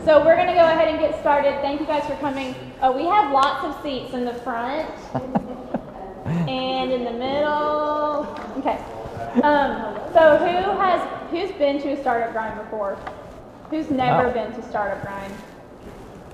So we're going to go ahead and get started. Thank you guys for coming. We have lots of seats in the front and in the middle. Okay. So who's been to a startup grind before? Who's never been to startup grind?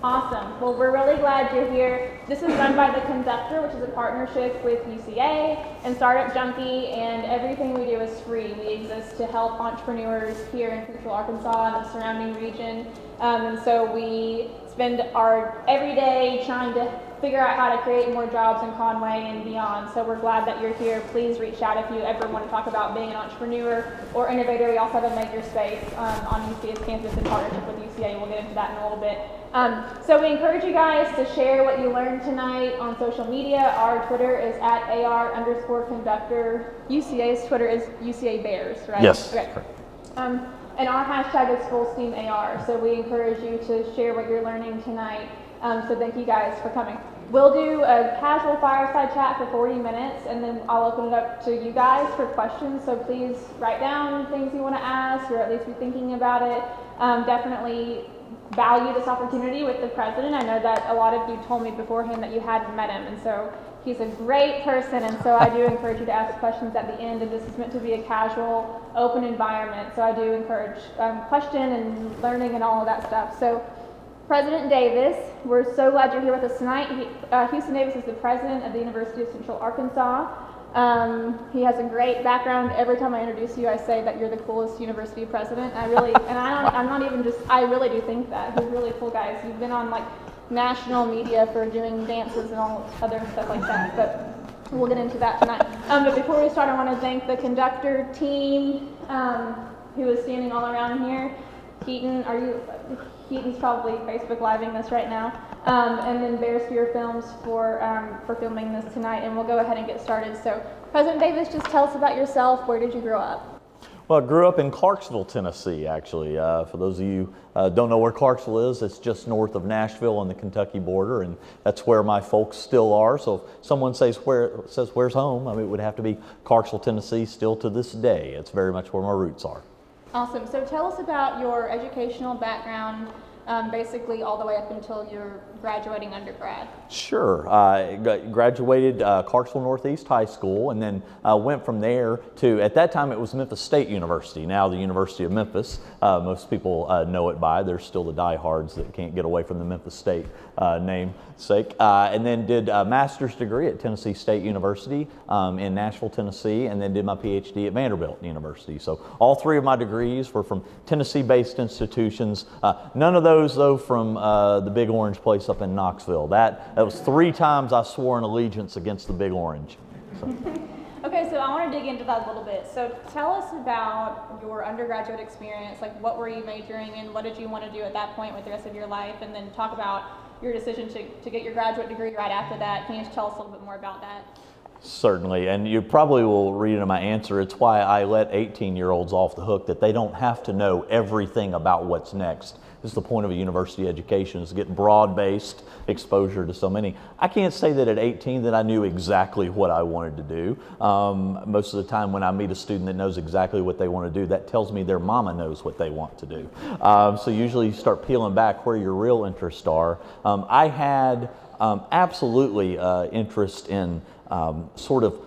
Awesome. Well, we're really glad you're here. This is run by The Conductor, which is a partnership with UCA and Startup Junkie, and everything we do is free. We exist to help entrepreneurs here in Central Arkansas and the surrounding region. And so we spend our every day trying to figure out how to create more jobs in Conway and beyond. So we're glad that you're here. Please reach out if you ever want to talk about being an entrepreneur or innovator. We also have a makerspace on UCA's campus in partnership with UCA. We'll get into that in a little bit. So we encourage you guys to share what you learned tonight on social media. Our Twitter is at AR_conductor. UCA's Twitter is UCA Bears, right? Yes. Okay. And our hashtag is FullSteamAR. So we encourage you to share what you're learning tonight. So thank you guys for coming. We'll do a casual fireside chat for 40 minutes, and then I'll open it up to you guys for questions. So please write down things you want to ask, or at least be thinking about it. Definitely value this opportunity with the president. I know that a lot of you told me beforehand that you hadn't met him, and so he's a great person, and so I do encourage you to ask questions at the end, and this is meant to be a casual, open environment, so I do encourage question and learning and all of that stuff. So President Davis, we're so glad you're here with us tonight. Houston Davis is the president of the University of Central Arkansas. He has a great background. Every time I introduce you, I say that you're the coolest university president. I really do think that. He's really cool, guys. You've been on like national media for doing dances and all other stuff like that, but we'll get into that tonight. But before we start, I want to thank the Conductor team who is standing all around here. Keaton, Keaton's probably Facebook Living this right now. And then Bear Spear Films for filming this tonight, and we'll go ahead and get started. So President Davis, just tell us about yourself. Where did you grow up? Well, I grew up in Clarksville, Tennessee, actually. For those of you don't know where Clarksville is, it's just north of Nashville on the Kentucky border, and that's where my folks still are. So if someone says where's home, I mean, it would have to be Clarksville, Tennessee, still to this day. It's very much where my roots are. Awesome. So tell us about your educational background, basically all the way up until you're graduating undergrad. Sure. I graduated Clarksville Northeast High School, and then went from there to, at that time it was Memphis State University, now the University of Memphis. Most people know it by. There's still the diehards that can't get away from the Memphis State namesake. And then did a master's degree at Tennessee State University in Nashville, Tennessee, and then did my PhD at Vanderbilt University. So all three of my degrees were from Tennessee-based institutions. None of those, though, from the Big Orange place up in Knoxville. That was 3 times I swore an allegiance against the Big Orange. So. Okay, so I want to dig into that a little bit. So tell us about your undergraduate experience. Like, what were you majoring in? What did you want to do at that point with the rest of your life? And then talk about your decision to get your graduate degree right after that. Can you just tell us a little bit more about that? Certainly, and you probably will read in my answer, it's why I let 18-year-olds off the hook, that they don't have to know everything about what's next. This is the point of a university education, is to get broad-based exposure to so many. I can't say that at 18 that I knew exactly what I wanted to do. Most of the time when I meet a student that knows exactly what they want to do, that tells me their mama knows what they want to do. So usually you start peeling back where your real interests are. I had absolutely interest in sort of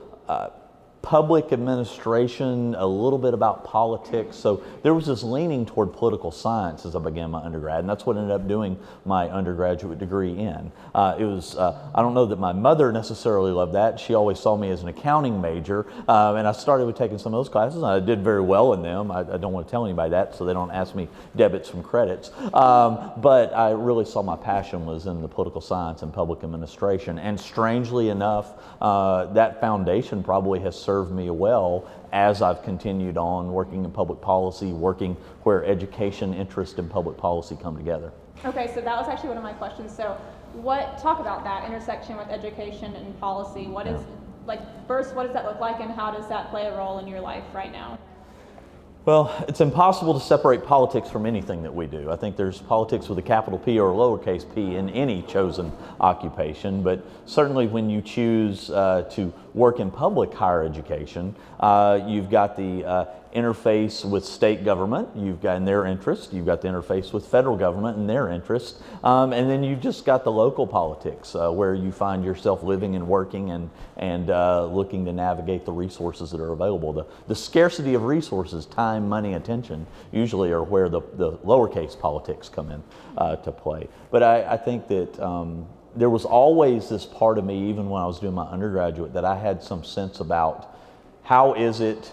public administration, a little bit about politics. So there was this leaning toward political science as I began my undergrad, and that's what I ended up doing my undergraduate degree in. I don't know that my mother necessarily loved that. She always saw me as an accounting major, and I started with taking some of those classes, and I did very well in them. I don't want to tell anybody that, so they don't ask me debits from credits. But I really saw my passion was in the political science and public administration, and strangely enough, that foundation probably has served me well as I've continued on working in public policy, working where education, interest, and public policy come together. Okay, so that was actually one of my questions. So talk about that intersection with education and policy. First, what does that look like, and how does that play a role in your life right now? Well, it's impossible to separate politics from anything that we do. I think there's politics with a capital P or a lowercase p in any chosen occupation, but certainly when you choose to work in public higher education, you've got the interface with state government, you've got in their interest, you've got the interface with federal government and their interest, and then you've just got the local politics where you find yourself living and working and looking to navigate the resources that are available. The scarcity of resources, time, money, attention, usually are where the lowercase politics come in to play. But I think that there was always this part of me, even when I was doing my undergraduate, that I had some sense about how is it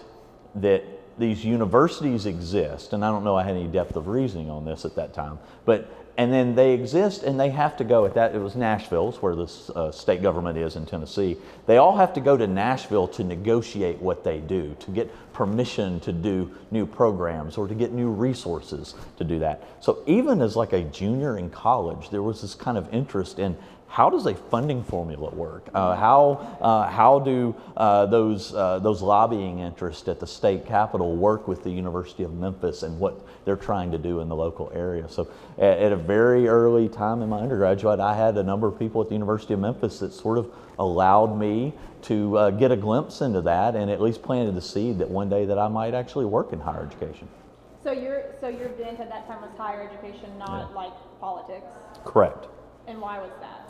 that these universities exist, and I don't know I had any depth of reasoning on this at that time, and then they exist and they have to go it was Nashville's where the state government is in Tennessee. They all have to go to Nashville to negotiate what they do, to get permission to do new programs or to get new resources to do that. So even as like a junior in college, there was this kind of interest in how does a funding formula work? How do those lobbying interests at the state capitol work with the University of Memphis and what they're trying to do in the local area? So at a very early time in my undergraduate, I had a number of people at the University of Memphis that sort of allowed me to get a glimpse into that and at least planted the seed that one day that I might actually work in higher education. So your bent at that time was higher education, not like politics? Correct. And why was that?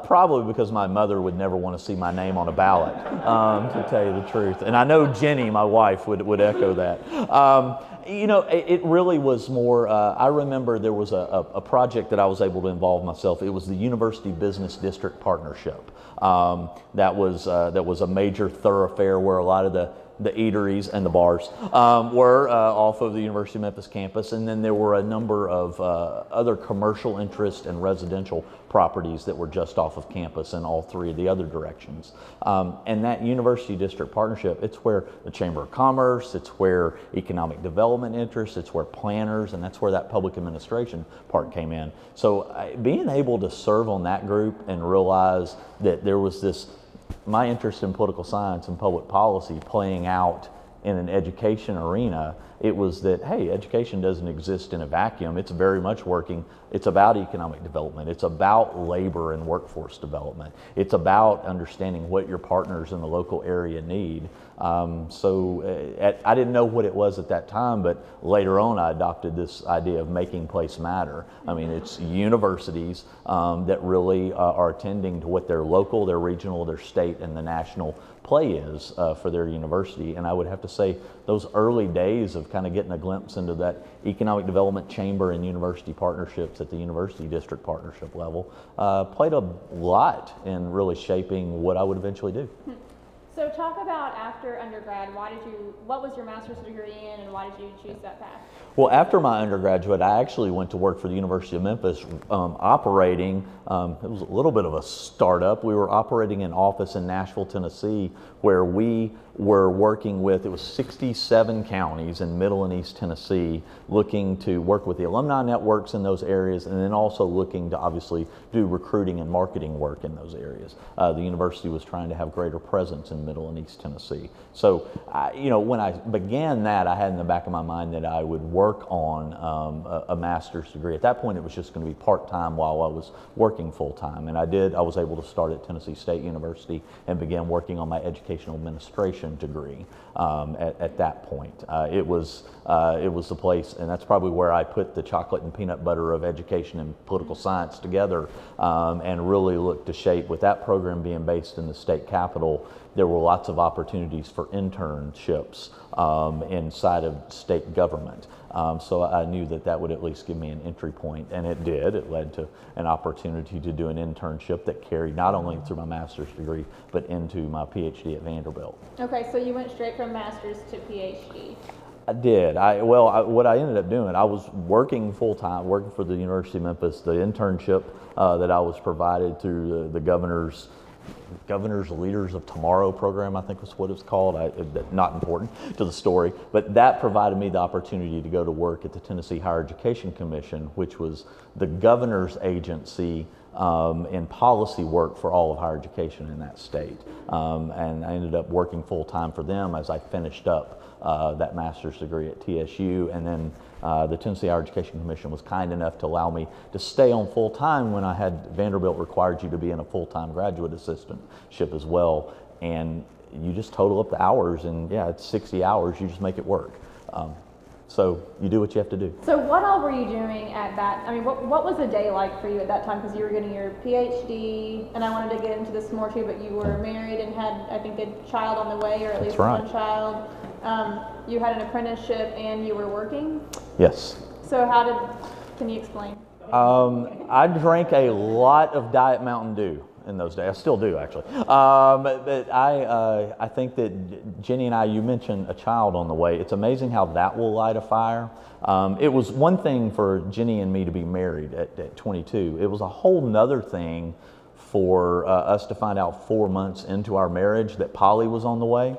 Probably because my mother would never want to see my name on a ballot, to tell you the truth. And I know Jenny, my wife, would echo that. It really was more, I remember there was a project that I was able to involve myself. It was the University Business District Partnership. That was a major thoroughfare where a lot of the eateries and the bars were off of the University of Memphis campus, and then there were a number of other commercial interest and residential properties that were just off of campus in all three of the other directions. And that University District Partnership, it's where the Chamber of Commerce, it's where economic development interests, it's where planners, and that's where that public administration part came in. So being able to serve on that group and realize that there was my interest in political science and public policy playing out in an education arena, it was that, hey, education doesn't exist in a vacuum. It's very much working. It's about economic development. It's about labor and workforce development. It's about understanding what your partners in the local area need. I didn't know what it was at that time, but later on I adopted this idea of making place matter. I mean, it's universities that really are attending to what their local, their regional, their state, and the national play is for their university. And I would have to say those early days of kind of getting a glimpse into that economic development chamber and university partnerships at the university district partnership level played a lot in really shaping what I would eventually do. So talk about after undergrad, what was your master's degree in and why did you choose that path? Well, after my undergraduate, I actually went to work for the University of Memphis operating, it was a little bit of a startup. We were operating an office in Nashville, Tennessee, where we were working with, it was 67 counties in Middle and East Tennessee, looking to work with the alumni networks in those areas, and then also looking to obviously do recruiting and marketing work in those areas. The university was trying to have greater presence in Middle and East Tennessee. So, when I began that, I had in the back of my mind that I would work on a master's degree. At that point, it was just going to be part-time while I was working full-time, and I was able to start at Tennessee State University and began working on my educational administration degree at that point. It was the place, and that's probably where I put the chocolate and peanut butter of education and political science together, and really looked to shape, with that program being based in the state capitol, there were lots of opportunities for internships inside of state government. So I knew that would at least give me an entry point, and it did. It led to an opportunity to do an internship that carried not only through my master's degree, but into my PhD at Vanderbilt. Okay, so you went straight from master's to PhD. I did. What I ended up doing, I was working full-time, working for the University of Memphis. The internship that I was provided through the governor's Leaders of Tomorrow program, I think was what it's called. Not important to the story, but that provided me the opportunity to go to work at the Tennessee Higher Education Commission, which was the governor's agency in policy work for all of higher education in that state. And I ended up working full-time for them as I finished up that master's degree at TSU, and then the Tennessee Higher Education Commission was kind enough to allow me to stay on full-time when Vanderbilt required you to be in a full-time graduate assistantship as well. and you just total up the hours, and yeah, it's 60 hours. You just make it work. So you do what you have to do. So what all were you doing at that? I mean, what was the day like for you at that time? Because you were getting your PhD, and I wanted to get into this more too, but you were married and had, I think, a child on the way, or at least one child. You had an apprenticeship and you were working? Yes. So can you explain? I drank a lot of Diet Mountain Dew in those days. I still do, actually. But I think that Jenny and I, you mentioned a child on the way. It's amazing how that will light a fire. It was one thing for Jenny and me to be married at 22. It was a whole nother thing for us to find out 4 months into our marriage that Polly was on the way.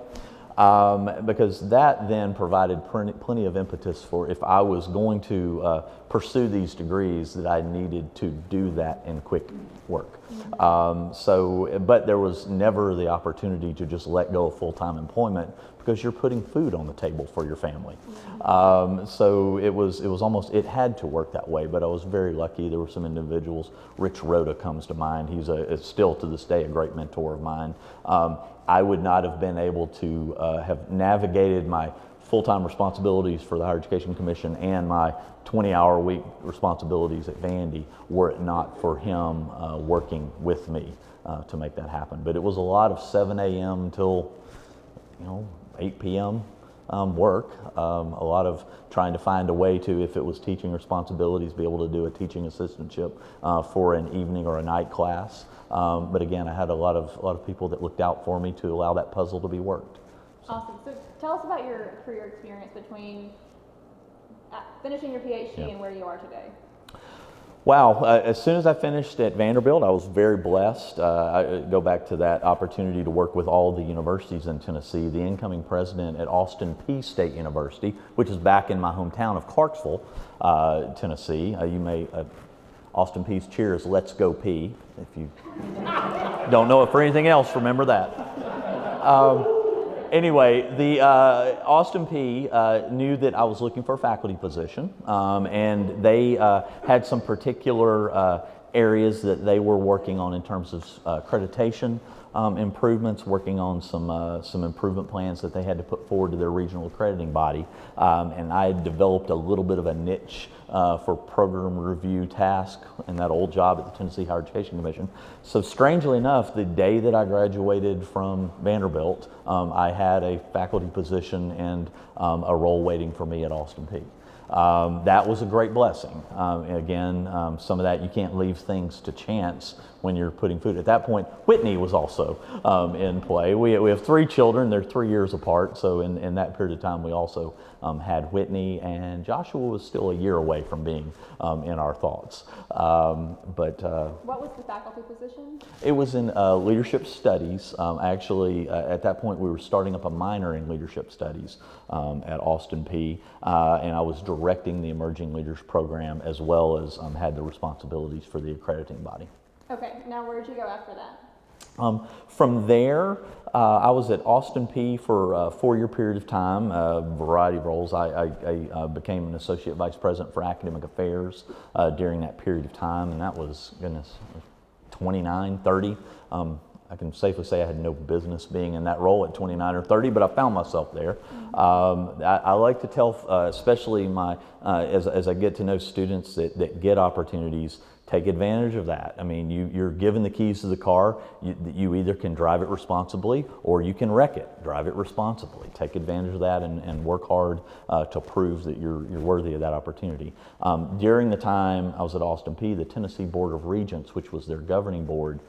Because that then provided plenty of impetus for if I was going to pursue these degrees, that I needed to do that in quick work. But there was never the opportunity to just let go of full-time employment, because you're putting food on the table for your family. So it was almost, it had to work that way, but I was very lucky. There were some individuals. Rich Rhoda comes to mind. He's still to this day a great mentor of mine. I would not have been able to have navigated my full-time responsibilities for the Higher Education Commission and my 20-hour-a-week responsibilities at Vandy were it not for him working with me to make that happen. But it was a lot of 7 a.m. till 8 p.m. Work, a lot of trying to find a way to, if it was teaching responsibilities, be able to do a teaching assistantship for an evening or a night class. But again, I had a lot of people that looked out for me to allow that puzzle to be worked. Awesome. So tell us about your career experience between finishing your PhD and where you are today. Wow, as soon as I finished at Vanderbilt, I was very blessed. I go back to that opportunity to work with all the universities in Tennessee. The incoming president at Austin Peay State University, which is back in my hometown of Clarksville, Tennessee. You may, Austin Peay's cheer is "Let's Go Peay." If you don't know it for anything else, remember that. Anyway, the Austin Peay knew that I was looking for a faculty position, and they had some particular areas that they were working on in terms of accreditation improvements, working on some improvement plans that they had to put forward to their regional accrediting body. And I had developed a little bit of a niche for program review task in that old job at the Tennessee Higher Education Commission. So strangely enough, the day that I graduated from Vanderbilt, I had a faculty position and a role waiting for me at Austin Peay. That was a great blessing. Again, some of that, you can't leave things to chance when you're putting food. At that point, Whitney was also in play. We have 3 children. They're 3 years apart. So in that period of time, we also had Whitney, and Joshua was still a year away from being in our thoughts. What was the faculty position? It was in leadership studies. Actually, at that point, we were starting up a minor in leadership studies at Austin Peay, and I was directing the Emerging Leaders Program, as well as had the responsibilities for the accrediting body. Okay, now where did you go after that? From there, I was at Austin Peay for a 4-year period of time, a variety of roles. I became an associate vice president for academic affairs during that period of time, and that was, 29, 30. I can safely say I had no business being in that role at 29 or 30, but I found myself there. I like to tell, especially as I get to know students that get opportunities, take advantage of that. I mean, you're given the keys to the car. You either can drive it responsibly or you can wreck it. Drive it responsibly. Take advantage of that and work hard to prove that you're worthy of that opportunity. During the time I was at Austin Peay, the Tennessee Board of Regents, which was their governing board,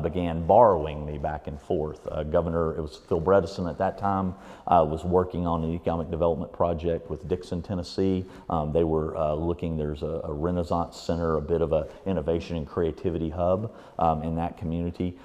began borrowing me back and forth. Governor, it was Phil Bredesen at that time, was working on an economic development project with Dixon, Tennessee. They were looking, there's a Renaissance Center, a bit of a innovation and creativity hub in that community.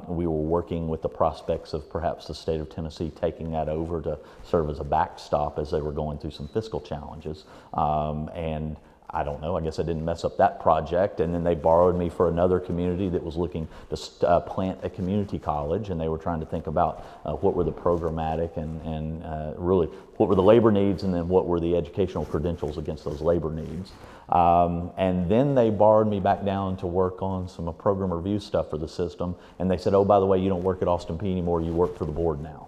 We were working with the prospects of perhaps the state of Tennessee taking that over to serve as a backstop as they were going through some fiscal challenges. And I don't know, I guess I didn't mess up that project. And then they borrowed me for another community that was looking to plant a community college, and they were trying to think about what were the programmatic and really what were the labor needs, and then what were the educational credentials against those labor needs. And then they borrowed me back down to work on some program review stuff for the system. And they said, oh, by the way, you don't work at Austin Peay anymore, you work for the board now.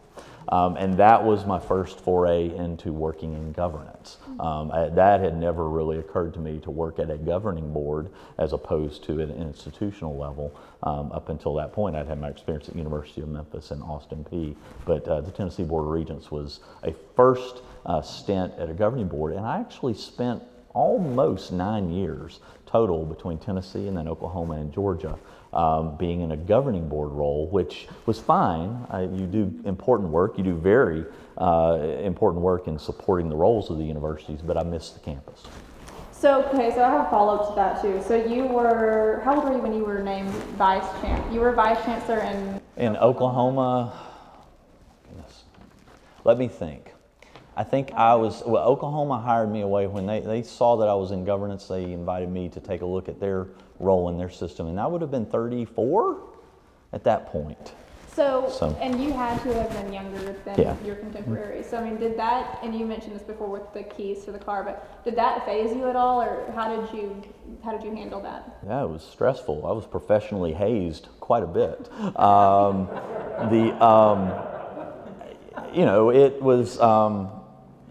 And that was my first foray into working in governance. That had never really occurred to me, to work at a governing board as opposed to at an institutional level. Up until that point, I'd had my experience at University of Memphis and Austin Peay. But the Tennessee Board of Regents was a first stint at a governing board, and I actually spent almost 9 years total between Tennessee and then Oklahoma and Georgia, being in a governing board role, which was fine. You do important work, you do very important work in supporting the roles of the universities, but I missed the campus. So I have a follow-up to that too. So how old were you when you were named vice chancellor? You were vice chancellor in Oklahoma. Goodness, let me think. I think Oklahoma hired me away when they saw that I was in governance. They invited me to take a look at their role in their system, and I would have been 34 at that point. So and you had to have been younger than your contemporaries. So I mean, did that, and you mentioned this before with the keys to the car, but did that faze you at all, or how did you handle that? Yeah, it was stressful. I was professionally hazed quite a bit. It was.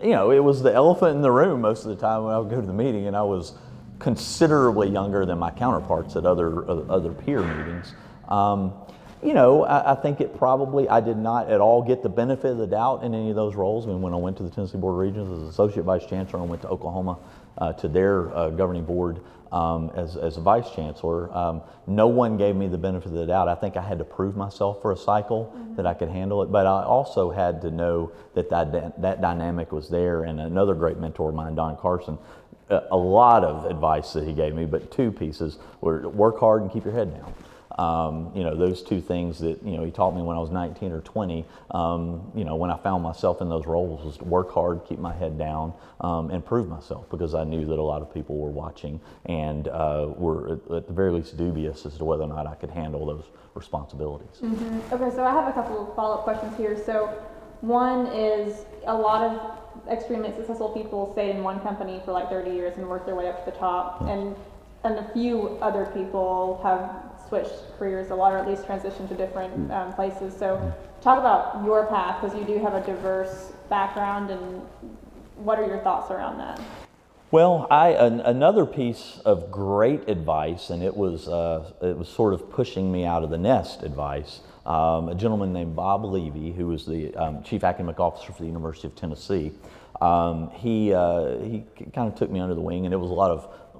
It was the elephant in the room most of the time when I would go to the meeting, and I was considerably younger than my counterparts at other peer meetings. I think I did not at all get the benefit of the doubt in any of those roles. I mean, when I went to the Tennessee Board of Regents as Associate Vice Chancellor, I went to Oklahoma to their governing board as a Vice Chancellor. No one gave me the benefit of the doubt. I think I had to prove myself for a cycle that I could handle it, but I also had to know that dynamic was there. And another great mentor of mine, Don Carson, a lot of advice that he gave me, but two pieces were work hard and keep your head down. Those two things that, he taught me when I was 19 or 20, when I found myself in those roles, was to work hard, keep my head down, and prove myself, because I knew that a lot of people were watching and were at the very least dubious as to whether or not I could handle those responsibilities. Mm-hmm. Okay, so I have a couple of follow-up questions here. So one is, a lot of extremely successful people stay in one company for like 30 years and work their way up to the top, and a few other people have switched careers a lot, or at least transitioned to different places. So talk about your path, because you do have a diverse background, and what are your thoughts around that? Well, another piece of great advice, and it was sort of pushing me out of the nest advice, a gentleman named Bob Levy, who was the Chief Academic Officer for the University of Tennessee. He kind of took me under the wing, and it was a lot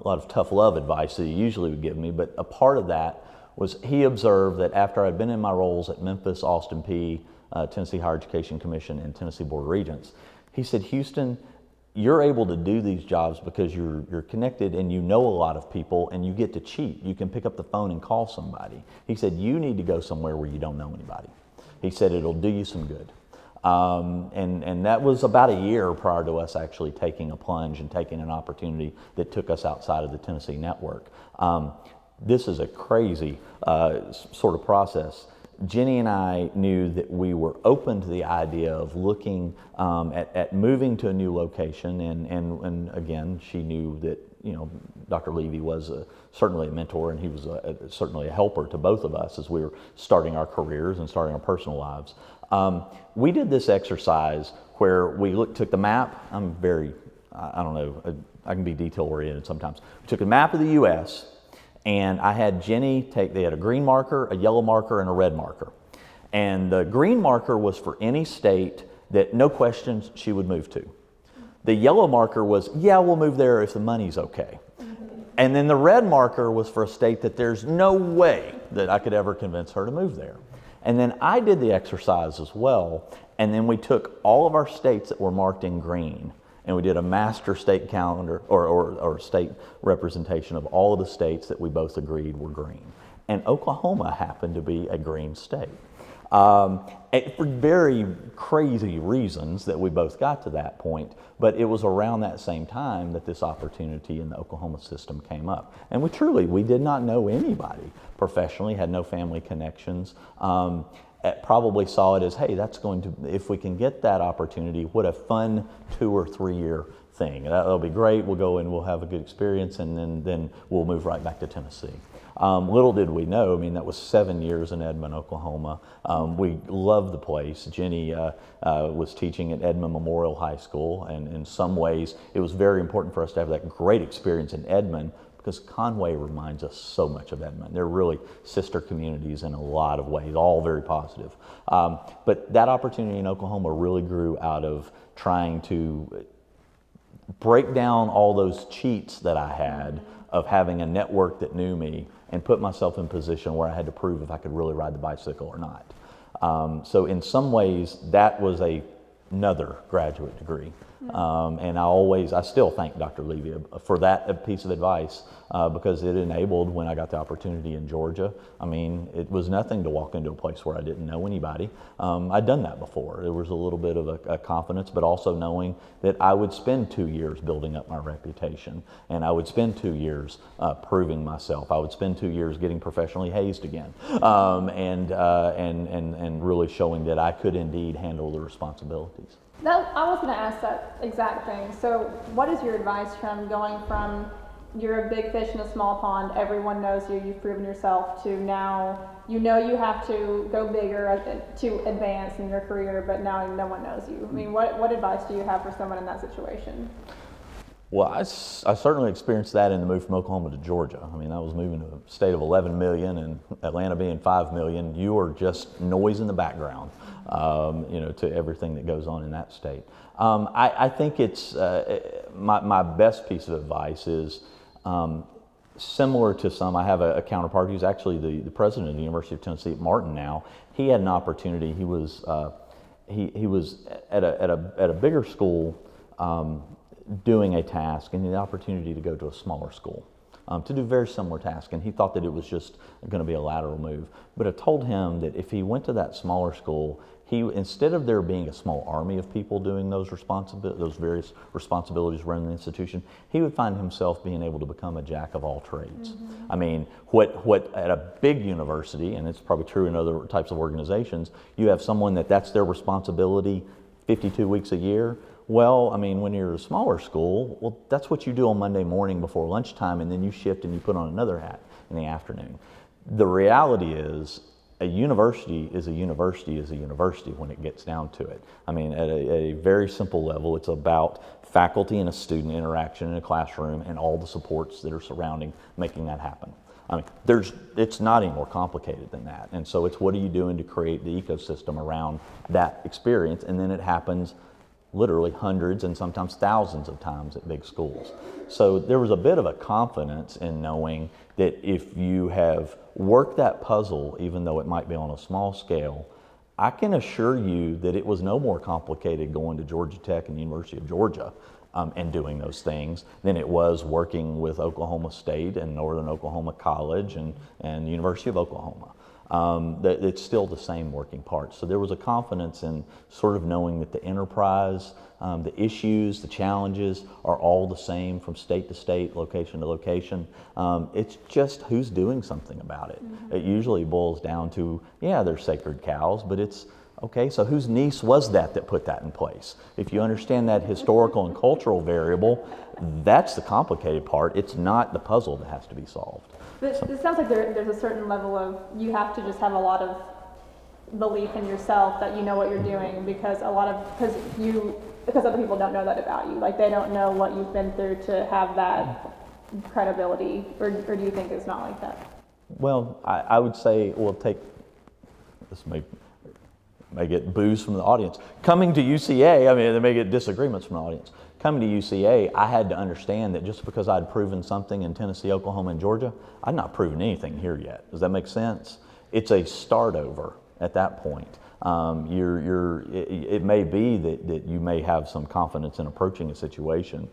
of tough love advice that he usually would give me, but a part of that was he observed that after I'd been in my roles at Memphis, Austin Peay, Tennessee Higher Education Commission, and Tennessee Board of Regents, he said, Houston, you're able to do these jobs because you're connected and you know a lot of people and you get to cheat. You can pick up the phone and call somebody. He said, you need to go somewhere where you don't know anybody. He said, it'll do you some good. And that was about a year prior to us actually taking a plunge and taking an opportunity that took us outside of the Tennessee network. This is a crazy sort of process. Jenny and I knew that we were open to the idea of looking at moving to a new location, and again, she knew that Dr. Levy was certainly a mentor, and he was certainly a helper to both of us as we were starting our careers and starting our personal lives. We did this exercise where we took the map. I'm very, I don't know, I can be detail oriented sometimes. We took a map of the U.S., and I had Jenny they had a green marker, a yellow marker, and a red marker. And the green marker was for any state that, no questions, she would move to. The yellow marker was, yeah, we'll move there if the money's okay. And then the red marker was for a state that there's no way that I could ever convince her to move there. And then I did the exercise as well, and then we took all of our states that were marked in green, and we did a master state calendar or state representation of all of the states that we both agreed were green. And Oklahoma happened to be a green state. For very crazy reasons that we both got to that point. But it was around that same time that this opportunity in the Oklahoma system came up. And we did not know anybody professionally, had no family connections. Probably saw it as, hey, that's going to, if we can get that opportunity, what a fun 2 or 3 year thing. That'll be great. We'll go and we'll have a good experience, and then we'll move right back to Tennessee. Little did we know, I mean, that was 7 years in Edmond, Oklahoma. We loved the place. Jenny was teaching at Edmond Memorial High School, and in some ways it was very important for us to have that great experience in Edmond, because Conway reminds us so much of Edmond. They're really sister communities in a lot of ways, all very positive. But that opportunity in Oklahoma really grew out of trying to break down all those cheats that I had of having a network that knew me and put myself in a position where I had to prove if I could really ride the bicycle or not. So in some ways, that was another graduate degree. And I still thank Dr. Levy for that piece of advice, because it enabled, when I got the opportunity in Georgia, I mean, it was nothing to walk into a place where I didn't know anybody. I'd done that before. There was a little bit of a confidence, but also knowing that I would spend 2 years building up my reputation, and I would spend 2 years proving myself. I would spend 2 years getting professionally hazed again, and really showing that I could indeed handle the responsibilities. I was going to ask that exact thing. So what is your advice from going from you're a big fish in a small pond, everyone knows you, you've proven yourself, to now you know you have to go bigger to advance in your career, but now no one knows you? I mean, what advice do you have for someone in that situation? Well, I certainly experienced that in the move from Oklahoma to Georgia. I mean, I was moving to a state of 11 million and Atlanta being 5 million. You are just noise in the background, to everything that goes on in that state. I think it's, my best piece of advice is similar to some. I have a counterpart who's actually the president of the University of Tennessee at Martin now. He had an opportunity. He was at a bigger school, doing a task, and the opportunity to go to a smaller school to do a very similar task, and he thought that it was just going to be a lateral move. But I told him that if he went to that smaller school, instead of there being a small army of people doing those various responsibilities running the institution, he would find himself being able to become a jack of all trades. Mm-hmm. I mean, what at a big university, and it's probably true in other types of organizations, you have someone that's their responsibility 52 weeks a year. Well, I mean, when you're a smaller school, well, that's what you do on Monday morning before lunchtime, and then you shift and you put on another hat in the afternoon. The reality is, a university is a university is a university when it gets down to it. I mean, at a very simple level, it's about faculty and a student interaction in a classroom and all the supports that are surrounding making that happen. I mean, it's not any more complicated than that. And so it's what are you doing to create the ecosystem around that experience, and then it happens literally hundreds and sometimes thousands of times at big schools. So there was a bit of a confidence in knowing that if you have worked that puzzle, even though it might be on a small scale, I can assure you that it was no more complicated going to Georgia Tech and the University of Georgia and doing those things than it was working with Oklahoma State and Northern Oklahoma College and the University of Oklahoma. It's still the same working parts. So there was a confidence in sort of knowing that the enterprise, the issues, the challenges are all the same from state to state, location to location. It's just who's doing something about it. Mm-hmm. It usually boils down to, yeah, they're sacred cows, but it's, okay, so whose niece was that put that in place? If you understand that historical and cultural variable, that's the complicated part. It's not the puzzle that has to be solved. But it sounds like there's a certain level of, you have to just have a lot of belief in yourself that you know what you're doing, because other people don't know that about you. Like, they don't know what you've been through to have that credibility, or do you think it's not like that? Well, I would say, this may get boos from the audience. Coming to UCA, I mean, they may get disagreements from the audience. Coming to UCA, I had to understand that just because I'd proven something in Tennessee, Oklahoma, and Georgia, I'd not proven anything here yet. Does that make sense? It's a start over at that point. It may be that you may have some confidence in approaching a situation,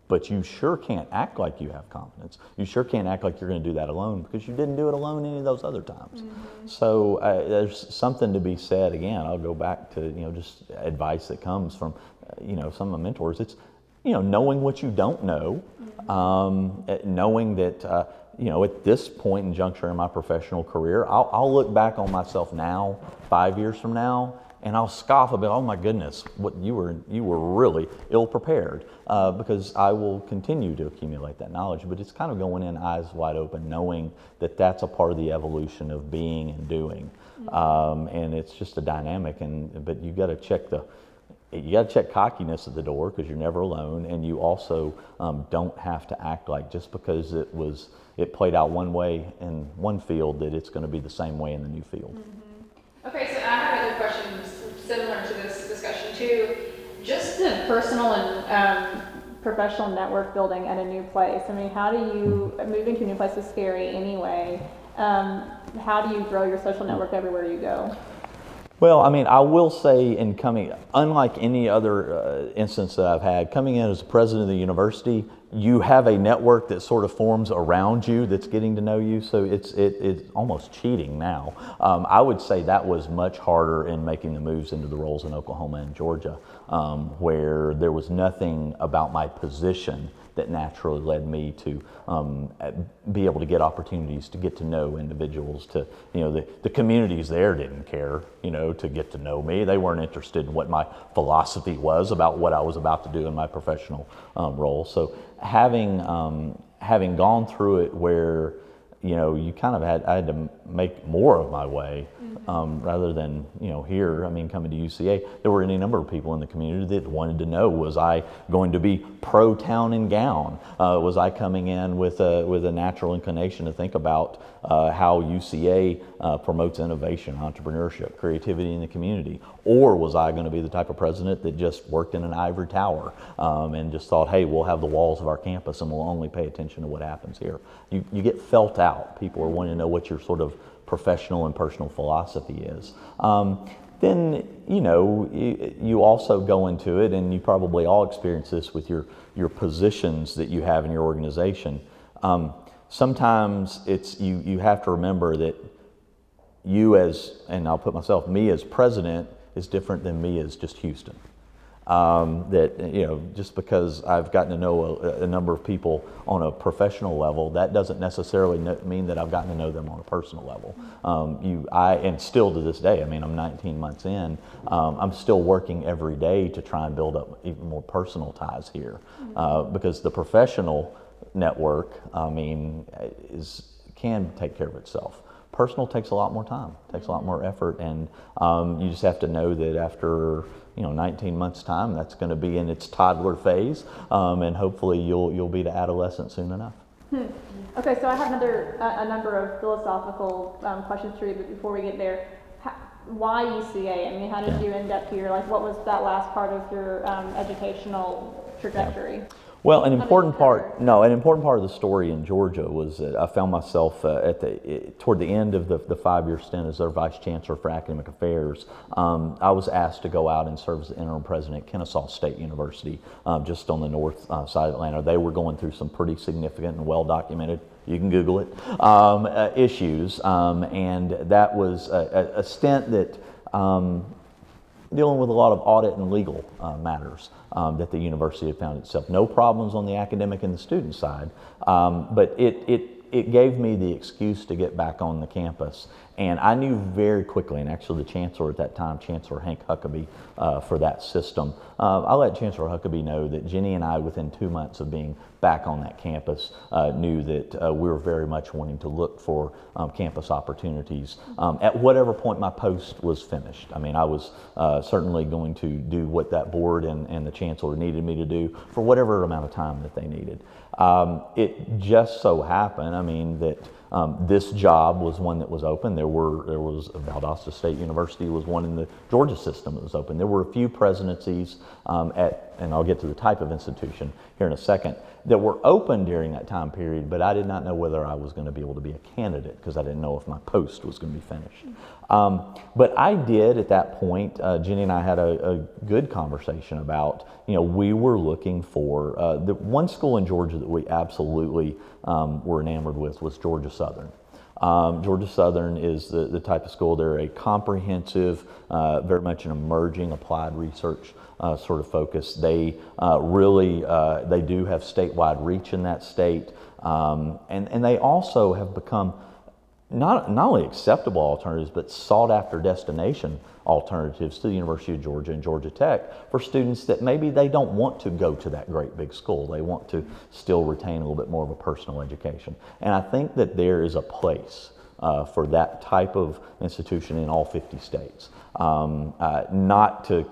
but you sure can't act like you have confidence. You sure can't act like you're going to do that alone, because you didn't do it alone any of those other times. So there's something to be said. Again, I'll go back to just advice that comes from some of my mentors. It's knowing what you don't know, knowing that at this point and juncture in my professional career, I'll look back on myself now, 5 years from now, and I'll scoff a bit. Oh my goodness, what you were really ill prepared, because I will continue to accumulate that knowledge. But it's kind of going in eyes wide open, knowing that that's a part of the evolution of being and doing, and it's just a dynamic. But you got to check cockiness at the door, because you're never alone, and you also don't have to act like just because it played out one way in one field that it's going to be the same way in the new field. Okay, so I have other questions similar to this discussion too. Just the personal and professional network building at a new place. I mean, how do you, moving to a new place is scary anyway. How do you grow your social network everywhere you go? Well, I mean, I will say unlike any other instance that I've had, coming in as president of the university, you have a network that sort of forms around you that's getting to know you, so it's almost cheating now. I would say that was much harder in making the moves into the roles in Oklahoma and Georgia, where there was nothing about my position that naturally led me to be able to get opportunities to get to know individuals. The communities there didn't care, to get to know me. They weren't interested in what my philosophy was about what I was about to do in my professional role. So having gone through it where you kind of I had to make more of my way, rather than here. I mean, coming to UCA, there were any number of people in the community that wanted to know: was I going to be pro town and gown? Was I coming in with a natural inclination to think about how UCA promotes innovation, entrepreneurship, creativity in the community? Or was I going to be the type of president that just worked in an ivory tower and just thought, hey, we'll have the walls of our campus and we'll only pay attention to what happens here? You get felt out. People are wanting to know what your sort of professional and personal philosophy is. Then you also go into it, and you probably all experience this with your positions that you have in your organization. Sometimes it's you have to remember that and I'll put me as president is different than me as just Houston. That just because I've gotten to know a number of people on a professional level, that doesn't necessarily mean that I've gotten to know them on a personal level. And still to this day, I mean, I'm 19 months in, I'm still working every day to try and build up even more personal ties here, because the professional network, can take care of itself. Personal takes a lot more time, takes a lot more effort, and you just have to know that after 19 months time, that's going to be in its toddler phase, and hopefully you'll be to adolescent soon enough. Okay, so I have a number of philosophical questions for you, but before we get there, why UCA? I mean, how did you end up here? Like, what was that last part of your educational trajectory? Well, an important part of the story in Georgia was that I found myself toward the end of the 5-year stint as their vice chancellor for academic affairs. I was asked to go out and serve as the interim president at Kennesaw State University, just on the north side of Atlanta. They were going through some pretty significant and well documented, you can Google it, issues, and that was a stint that dealing with a lot of audit and legal matters that the university had found itself. No problems on the academic and the student side, but it gave me the excuse to get back on the campus. And I knew very quickly, and actually the chancellor at that time, Chancellor Hank Huckabee, for that system, I let Chancellor Huckabee know that Jenny and I, within 2 months of being back on that campus, knew that we were very much wanting to look for campus opportunities at whatever point my post was finished. I mean, I was certainly going to do what that board and the chancellor needed me to do for whatever amount of time that they needed. It just so happened, that this job was one that was open. There was Valdosta State University was one in the Georgia system that was open. There were a few presidencies at and I'll get to the type of institution here in a second, that were open during that time period, but I did not know whether I was going to be able to be a candidate because I didn't know if my post was going to be finished. But I did at that point, Jenny and I had a good conversation about, we were looking for, the one school in Georgia that we absolutely were enamored with was Georgia Southern. Georgia Southern is the type of school, they're a comprehensive, very much an emerging applied research sort of focus. They really, they do have statewide reach in that state, and they also have become not only acceptable alternatives, but sought after destination alternatives to the University of Georgia and Georgia Tech for students that maybe they don't want to go to that great big school. They want to still retain a little bit more of a personal education. And I think that there is a place for that type of institution in all 50 states. Not to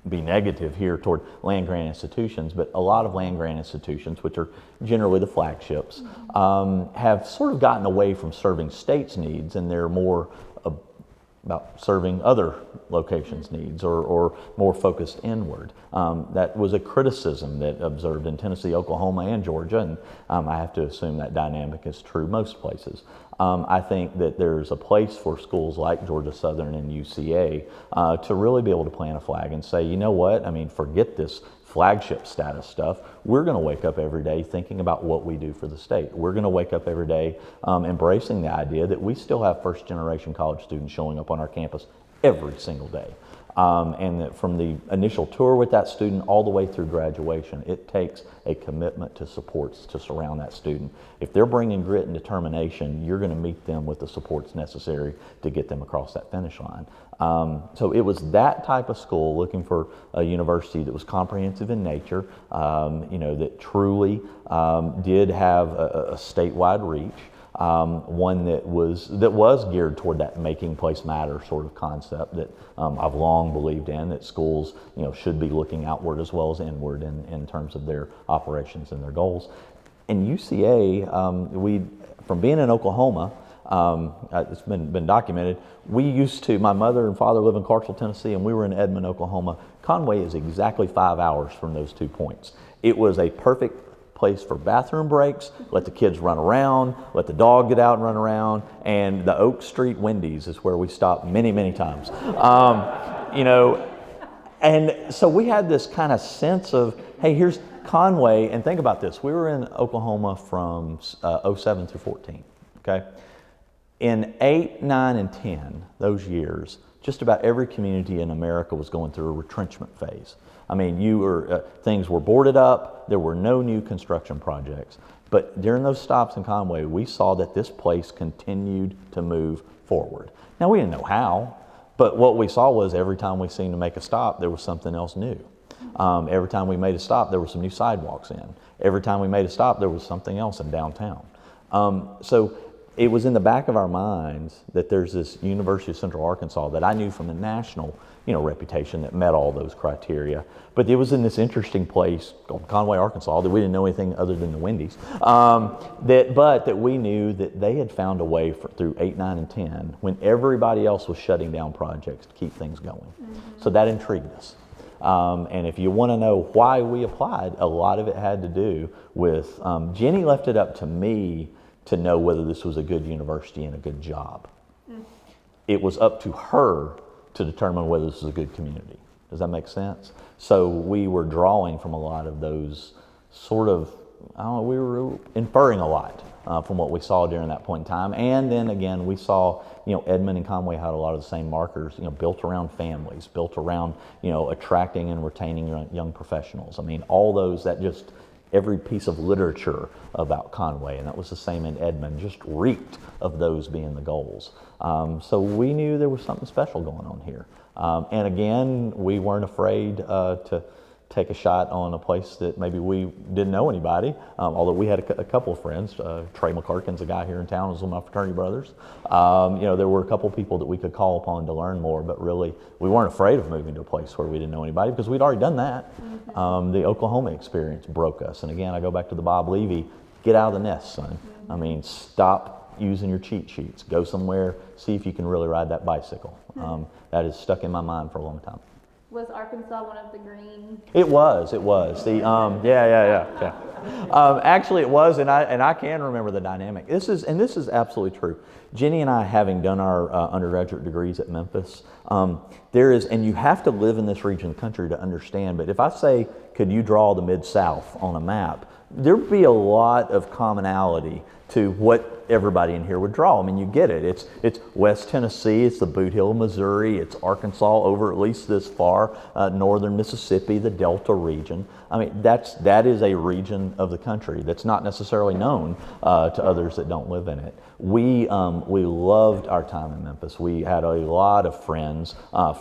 be negative here toward land-grant institutions, but a lot of land-grant institutions, which are generally the flagships, have sort of gotten away from serving states' needs, and they're more about serving other locations' needs, or more focused inward. That was a criticism that observed in Tennessee, Oklahoma, and Georgia, and I have to assume that dynamic is true most places. I think that there's a place for schools like Georgia Southern and UCA to really be able to plant a flag and say, you know what, forget this flagship status stuff. We're going to wake up every day thinking about what we do for the state. We're going to wake up every day embracing the idea that we still have first generation college students showing up on our campus every single day. And that from the initial tour with that student all the way through graduation, it takes a commitment to supports to surround that student. If they're bringing grit and determination, you're going to meet them with the supports necessary to get them across that finish line. So it was that type of school, looking for a university that was comprehensive in nature, that truly did have a statewide reach. One that was geared toward that making place matter sort of concept that I've long believed in, that schools should be looking outward as well as inward in terms of their operations and their goals. In UCA, from being in Oklahoma, it's been documented, my mother and father live in Clarksville, Tennessee, and we were in Edmond, Oklahoma. Conway is exactly 5 hours from those 2 points. It was a perfect place for bathroom breaks, let the kids run around, let the dog get out and run around, and the Oak Street Wendy's is where we stopped many, many times. And so we had this kind of sense of, hey, here's Conway, and think about this, we were in Oklahoma from 07 through 14, okay? In 8, 9, and 10, those years, just about every community in America was going through a retrenchment phase. Things were boarded up, there were no new construction projects. But during those stops in Conway, we saw that this place continued to move forward. Now, we didn't know how, but what we saw was every time we seemed to make a stop, there was something else new. Every time we made a stop, there were some new sidewalks in. Every time we made a stop, there was something else in downtown. So it was in the back of our minds that there's this University of Central Arkansas that I knew from the national reputation that met all those criteria. But it was in this interesting place called Conway, Arkansas, that we didn't know anything other than the Wendy's. That we knew that they had found a way through 8, 9, and 10, when everybody else was shutting down projects, to keep things going. Mm-hmm. So that intrigued us. And if you want to know why we applied, a lot of it had to do with, Jenny left it up to me to know whether this was a good university and a good job. Mm. It was up to her to determine whether this was a good community. Does that make sense? So we were drawing from a lot of those sort of, we were inferring a lot from what we saw during that point in time. And then again, we saw, Edmond and Conway had a lot of the same markers, built around families, built around, attracting and retaining young professionals. All those, every piece of literature about Conway, and that was the same in Edmond, just reeked of those being the goals. So we knew there was something special going on here. And again, we weren't afraid to take a shot on a place that maybe we didn't know anybody, although we had a couple of friends. Trey McClarkin's a guy here in town, was one of my fraternity brothers. There were a couple of people that we could call upon to learn more, but really we weren't afraid of moving to a place where we didn't know anybody because we'd already done that. Mm-hmm. The Oklahoma experience broke us. And again, I go back to the Bob Levy, get out of the nest, son. Mm-hmm. Stop using your cheat sheets. Go somewhere, see if you can really ride that bicycle. Mm-hmm. That has stuck in my mind for a long time. Was Arkansas one of the green? It was. Yeah. Actually, it was, and I can remember the dynamic. This is absolutely true. Jenny and I, having done our undergraduate degrees at Memphis, there is, and you have to live in this region of the country to understand. But if I say, could you draw the Mid-South on a map, there'd be a lot of commonality to what everybody in here would draw. I mean, you get it. It's West Tennessee, it's the Boot Hill, Missouri, it's Arkansas over at least this far, northern Mississippi, the Delta region. I mean, that is a region of the country that's not necessarily known to others that don't live in it. We loved our time in Memphis. We had a lot of friends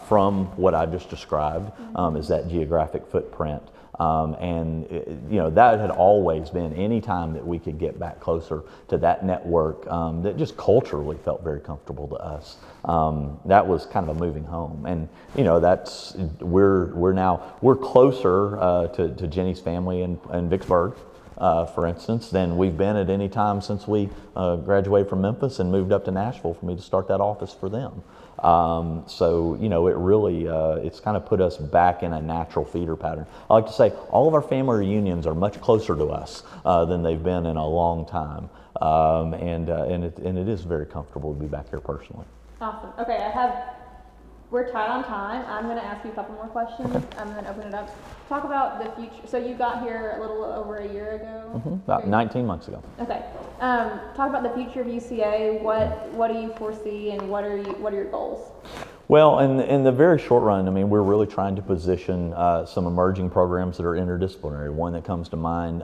from what I just described as that geographic footprint. That had always been, any time that we could get back closer to that network that just culturally felt very comfortable to us. That was kind of a moving home, and we're closer to Jenny's family in Vicksburg, for instance, than we've been at any time since we graduated from Memphis and moved up to Nashville for me to start that office for them. It really, it's kind of put us back in a natural feeder pattern. I like to say all of our family reunions are much closer to us than they've been in a long time. And it is very comfortable to be back here personally. Awesome. Okay, we're tight on time. I'm going to ask you a couple more questions and then open it up. Talk about the future. So you got here a little over a year ago? About 19 months ago. Okay. Talk about the future of UCA. What do you foresee, and what are your goals? Well, in the very short run, I mean, we're really trying to position some emerging programs that are interdisciplinary. One that comes to mind,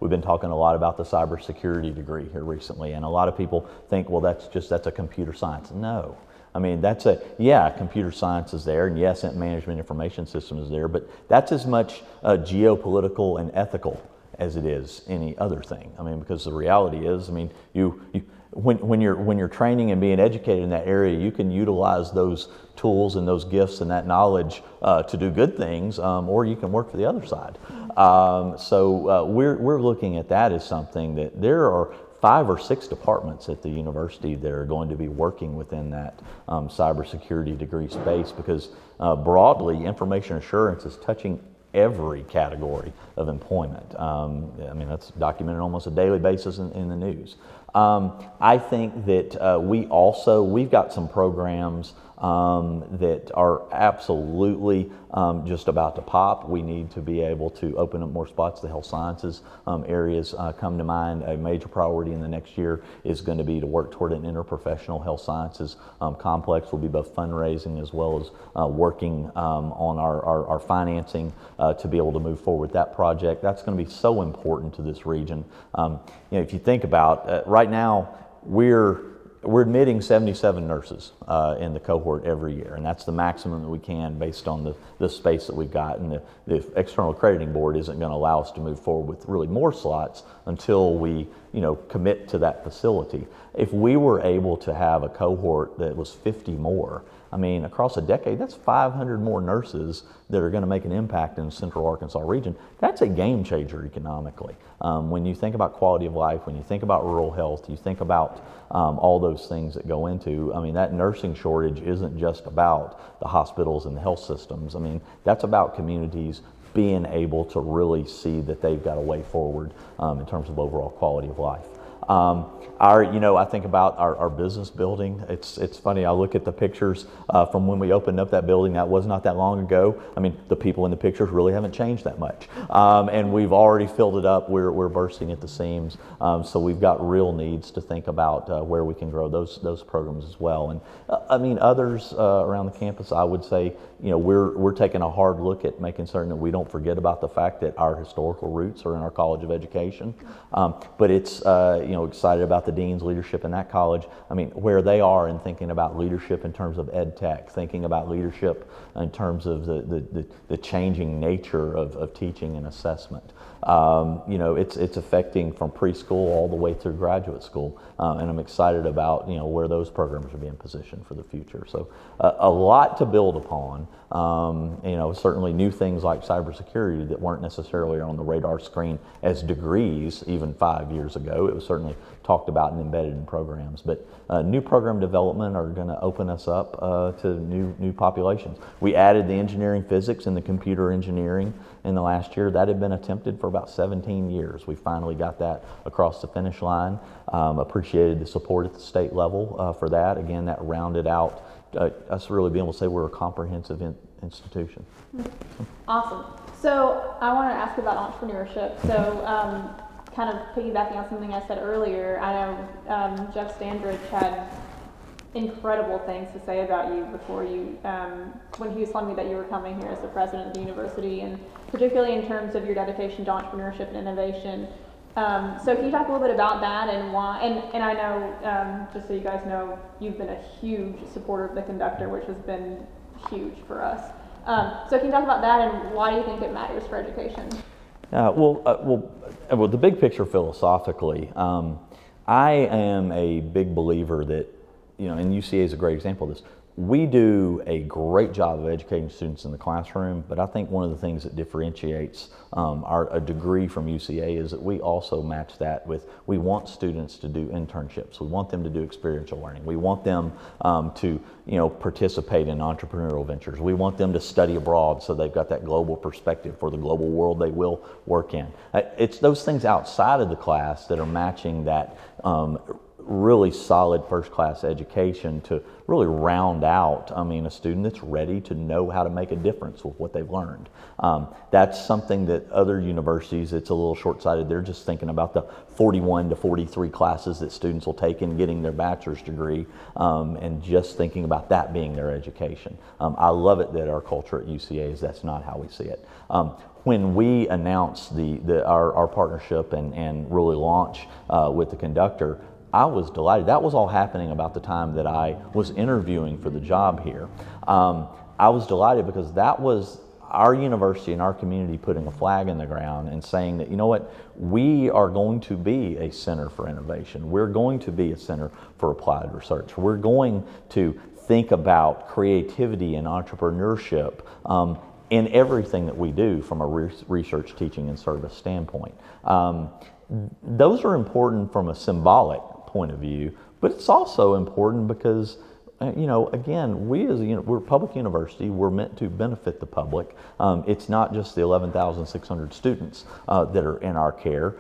we've been talking a lot about the cybersecurity degree here recently, and a lot of people think, well, that's a computer science. No. I mean, computer science is there, and yes, management information system is there, but that's as much geopolitical and ethical as it is any other thing. I mean, because the reality is, I mean, when you're training and being educated in that area, you can utilize those tools and those gifts and that knowledge to do good things, or you can work for the other side. We're looking at that as something that there are 5 or 6 departments at the university that are going to be working within that cybersecurity degree space, because broadly, information assurance is touching every category of employment. I mean, that's documented almost a daily basis in the news. I think that we've got some programs that are absolutely just about to pop. We need to be able to open up more spots. The health sciences areas come to mind. A major priority in the next year is going to be to work toward an interprofessional health sciences complex. We'll be both fundraising as well as working on our financing to be able to move forward with that project. That's going to be so important to this region. If you think about right now, we're admitting 77 nurses in the cohort every year, and that's the maximum that we can based on the space that we've got, and the external accrediting board isn't going to allow us to move forward with really more slots until we commit to that facility. If we were able to have a cohort that was 50 more, I mean, across a decade, that's 500 more nurses that are going to make an impact in the Central Arkansas region. That's a game changer economically. When you think about quality of life, when you think about rural health, you think about all those things that go into, I mean, that nursing shortage isn't just about the hospitals and the health systems. I mean, that's about communities being able to really see that they've got a way forward in terms of overall quality of life. I think about our business building. It's funny, I look at the pictures from when we opened up that building. That was not that long ago. I mean, the people in the pictures really haven't changed that much. And we've already filled it up. We're bursting at the seams. So we've got real needs to think about where we can grow those programs as well. And I mean, others around the campus, I would say, we're taking a hard look at making certain that we don't forget about the fact that our historical roots are in our College of Education. But it's, excited about the dean's leadership in that college. I mean, where they are in thinking about leadership in terms of ed tech, thinking about leadership in terms of the changing nature of teaching and assessment. It's affecting from preschool all the way through graduate school. And I'm excited about, where those programs are being positioned for the future. So a lot to build upon. Certainly new things like cybersecurity that weren't necessarily on the radar screen as degrees even 5 years ago. It was certainly certainly talked about and embedded in programs. But new program development are going to open us up to new populations. We added the engineering physics and the computer engineering in the last year. That had been attempted for about 17 years. We finally got that across the finish line. Appreciated the support at the state level for that. Again, that rounded out us really being able to say we're a comprehensive institution. Awesome. So I want to ask about entrepreneurship. So kind of piggybacking on something I said earlier, I know Jeff Standridge had incredible things to say about you before you, when he was telling me that you were coming here as the president of the university, and particularly in terms of your dedication to entrepreneurship and innovation. So can you talk a little bit about that and why, and I know, just so you guys know, you've been a huge supporter of the Conductor, which has been huge for us. So can you talk about that and why do you think it matters for education? Well, the big picture philosophically, I am a big believer that, and UCA is a great example of this. We do a great job of educating students in the classroom, but I think one of the things that differentiates a degree from UCA is that we also match that with, we want students to do internships. We want them to do experiential learning. We want them to participate in entrepreneurial ventures. We want them to study abroad so they've got that global perspective for the global world they will work in. It's those things outside of the class that are matching that really solid first-class education to really round out, a student that's ready to know how to make a difference with what they've learned. That's something that other universities, it's a little short-sighted. They're just thinking about the 41 to 43 classes that students will take in getting their bachelor's degree, and just thinking about that being their education. I love it that our culture at UCA is that's not how we see it. When we announced our partnership and really launch with the Conductor, I was delighted. That was all happening about the time that I was interviewing for the job here. I was delighted because that was our university and our community putting a flag in the ground and saying that, we are going to be a center for innovation. We're going to be a center for applied research. We're going to think about creativity and entrepreneurship in everything that we do from a research, teaching, and service standpoint. Those are important from a symbolic point of view, but it's also important because, again, we're a public university. We're meant to benefit the public. It's not just the 11,600 students that are in our care.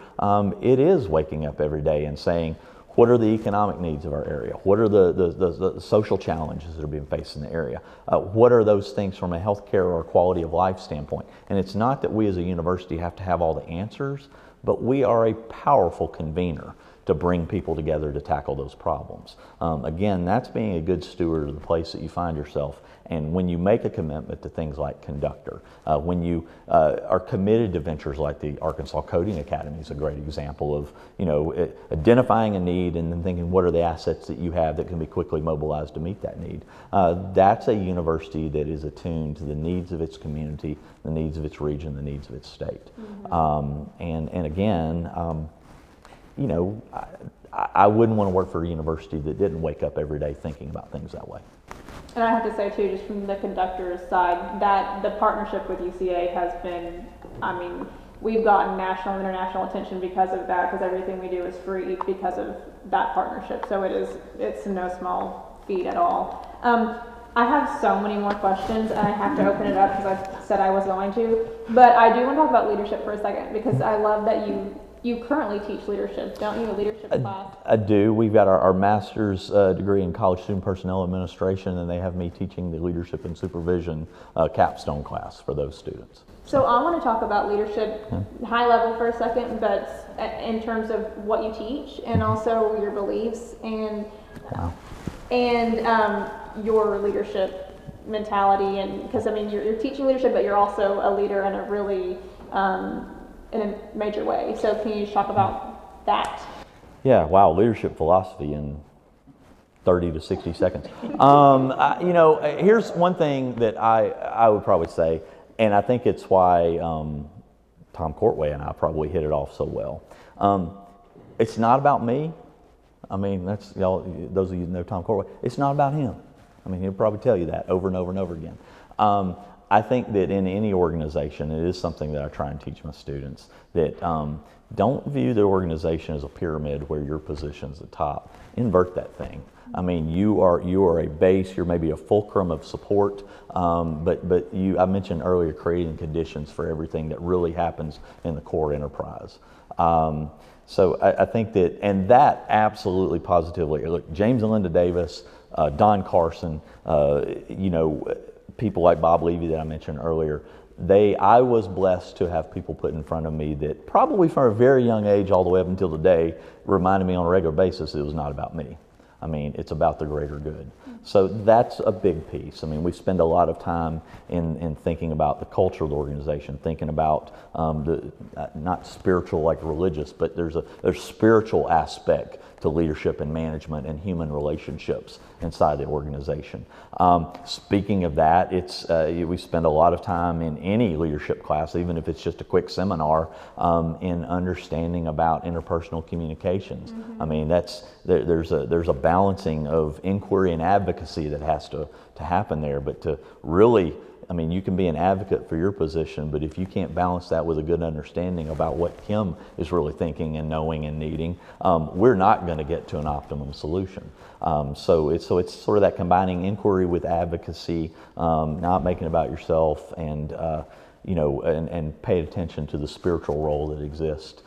It is waking up every day and saying, what are the economic needs of our area? What are the social challenges that are being faced in the area? What are those things from a healthcare or quality of life standpoint? And it's not that we as a university have to have all the answers, but we are a powerful convener to bring people together to tackle those problems. Again, that's being a good steward of the place that you find yourself. And when you make a commitment to things like Conductor, when you are committed to ventures like the Arkansas Coding Academy is a great example of, identifying a need and then thinking what are the assets that you have that can be quickly mobilized to meet that need. That's a university that is attuned to the needs of its community, the needs of its region, the needs of its state. Mm-hmm. And again, I wouldn't want to work for a university that didn't wake up every day thinking about things that way. And I have to say too, just from the Conductor's side, that the partnership with UCA has been, we've gotten national and international attention because of that, because everything we do is free because of that partnership. So it's no small feat at all. I have so many more questions, and I have to open it up because I said I was going to. But I do want to talk about leadership for a second, because I love that you currently teach leadership, don't you? A leadership class. I do. We've got our master's degree in college student personnel administration, and they have me teaching the leadership and supervision capstone class for those students. So I want to talk about leadership high level for a second, but in terms of what you teach and also your beliefs and your leadership mentality, and because you're teaching leadership, but you're also a leader in a really in a major way. So can you just talk about that? Yeah, wow, leadership philosophy in 30 to 60 seconds. Here's one thing that I would probably say, and I think it's why Tom Courtway and I probably hit it off so well. It's not about me. That's those of you who know Tom Courtway. It's not about him. He'll probably tell you that over and over and over again. I think that in any organization, it is something that I try and teach my students, that don't view the organization as a pyramid where your position's the top. Invert that thing. I mean, you are a base, you're maybe a fulcrum of support, but I mentioned earlier creating conditions for everything that really happens in the core enterprise. So I think that, and that absolutely positively, look, James and Linda Davis, Don Carson, people like Bob Levy that I mentioned earlier, I was blessed to have people put in front of me that probably from a very young age all the way up until today reminded me on a regular basis it was not about me. I mean, it's about the greater good. So that's a big piece. I mean, we spend a lot of time in thinking about the culture of the organization, thinking about not spiritual like religious, but there's spiritual aspect to leadership and management and human relationships inside the organization. Speaking of that, we spend a lot of time in any leadership class, even if it's just a quick seminar, in understanding about interpersonal communications. I mean, there's a balancing of inquiry and advocacy that has to happen there, but to really, I mean, you can be an advocate for your position, but if you can't balance that with a good understanding about what Kim is really thinking and knowing and needing, we're not going to get to an optimum solution. So it's sort of that combining inquiry with advocacy, not making it about yourself, and and pay attention to the spiritual role that exists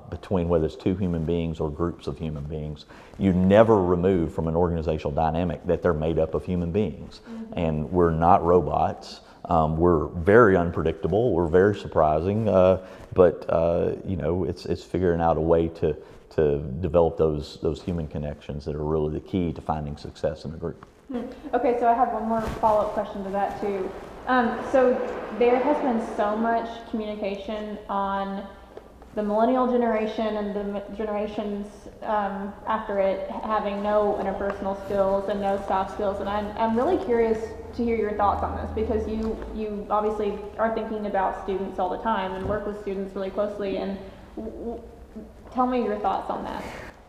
between whether it's two human beings or groups of human beings. You never remove from an organizational dynamic that they're made up of human beings, and we're not robots. We're very unpredictable. We're very surprising, but it's figuring out a way to develop those human connections that are really the key to finding success in a group. Okay, so I have one more follow-up question to that too. So there has been so much communication on the millennial generation and the generations after it having no interpersonal skills and no soft skills, and I'm really curious to hear your thoughts on this, because you obviously are thinking about students all the time and work with students really closely, and tell me your thoughts on that.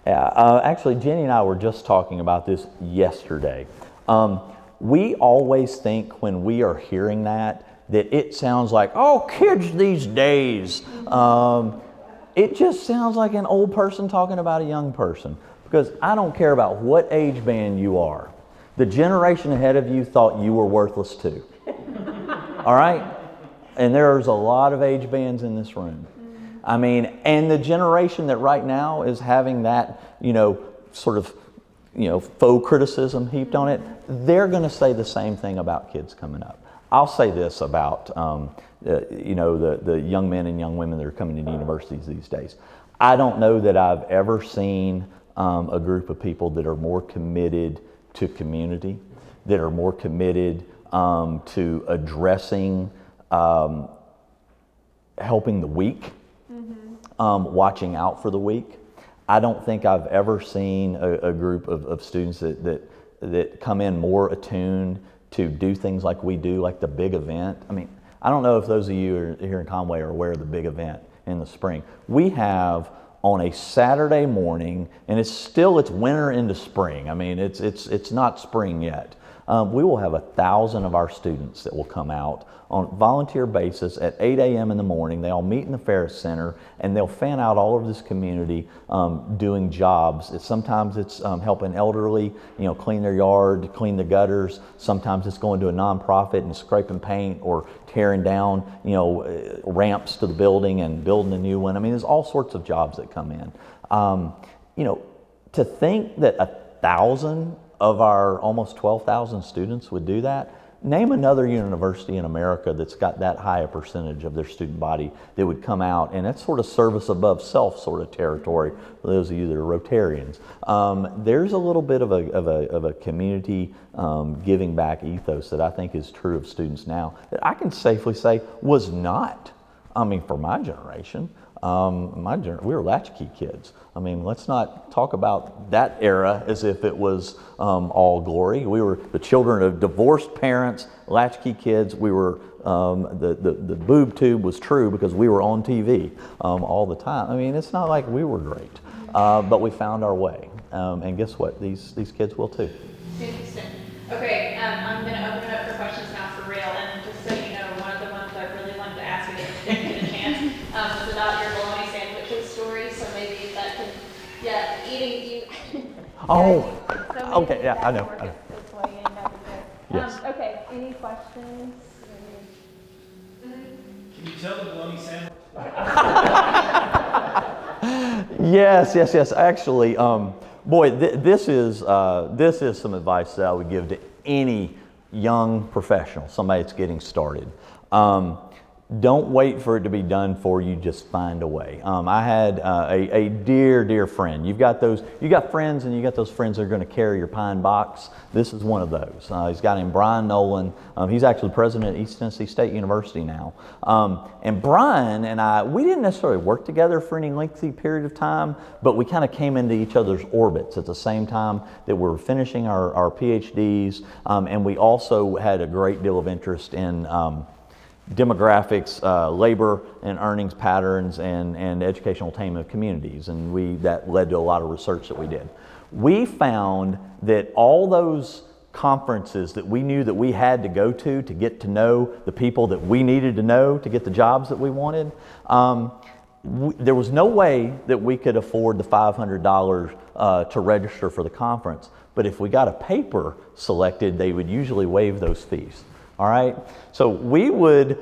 Yeah, actually Jenny and I were just talking about this yesterday. We always think when we are hearing that it sounds like, oh, kids these days. It just sounds like an old person talking about a young person, because I don't care about what age band you are. The generation ahead of you thought you were worthless too. All right? And there's a lot of age bands in this room. I mean, and the generation that right now is having that, sort of, faux criticism heaped on it, they're going to say the same thing about kids coming up. I'll say this about, the young men and young women that are coming into universities these days. I don't know that I've ever seen a group of people that are more committed to community, that are more committed to addressing, helping the weak, watching out for the weak. I don't think I've ever seen a group of students that come in more attuned to do things like we do, like the big event. I mean, I don't know if those of you here in Conway are aware of the big event in the spring. We have on a Saturday morning, and it's winter into spring. I mean, it's not spring yet. We will have 1,000 of our students that will come out on a volunteer basis at 8 a.m. in the morning. They all meet in the Ferris Center, and they'll fan out all over this community doing jobs. Sometimes it's helping elderly, clean their yard, clean the gutters. Sometimes it's going to a nonprofit and scraping paint or tearing down, ramps to the building and building a new one. I mean, there's all sorts of jobs that come in. To think that 1,000 of our almost 12,000 students would do that. Name another university in America that's got that high a percentage of their student body that would come out, and that's sort of service above self sort of territory for those of you that are Rotarians. There's a little bit of a community giving back ethos that I think is true of students now that I can safely say was not, for my generation. We were latchkey kids. I mean, let's not talk about that era as if it was all glory. We were the children of divorced parents, latchkey kids. We were the boob tube was true because we were on TV all the time. I mean, it's not like we were great, but we found our way. And guess what? These kids will too. Interesting. Okay, I'm going to open it up for questions now for real. And just so you know, Yeah, eating. Oh, So many okay, things yeah, that I know, work I know. its way in, that'd be good. Yes. Okay, any questions? Can you tell the bologna sandwich? Yes. Actually, boy, this is some advice that I would give to any young professional, somebody that's getting started. Don't wait for it to be done for you. Just find a way. I had a dear friend. You got friends, and you got those friends that are going to carry your pine box. This is one of those. He's a guy named Brian Nolan. He's actually president of East Tennessee State University now. And Brian and I, we didn't necessarily work together for any lengthy period of time, but we kind of came into each other's orbits at the same time that we were finishing our PhDs, and we also had a great deal of interest in demographics, labor and earnings patterns, and educational attainment of communities, and that led to a lot of research that we did. We found that all those conferences that we knew that we had to go to get to know the people that we needed to know to get the jobs that we wanted, there was no way that we could afford the $500 to register for the conference, but if we got a paper selected, they would usually waive those fees. All right, so we would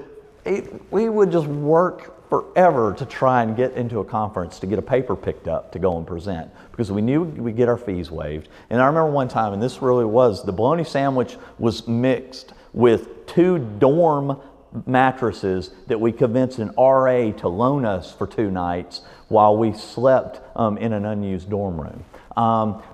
just work forever to try and get into a conference to get a paper picked up to go and present, because we knew we'd get our fees waived. And I remember one time, and this really was, the bologna sandwich was mixed with 2 dorm mattresses that we convinced an RA to loan us for 2 nights while we slept in an unused dorm room.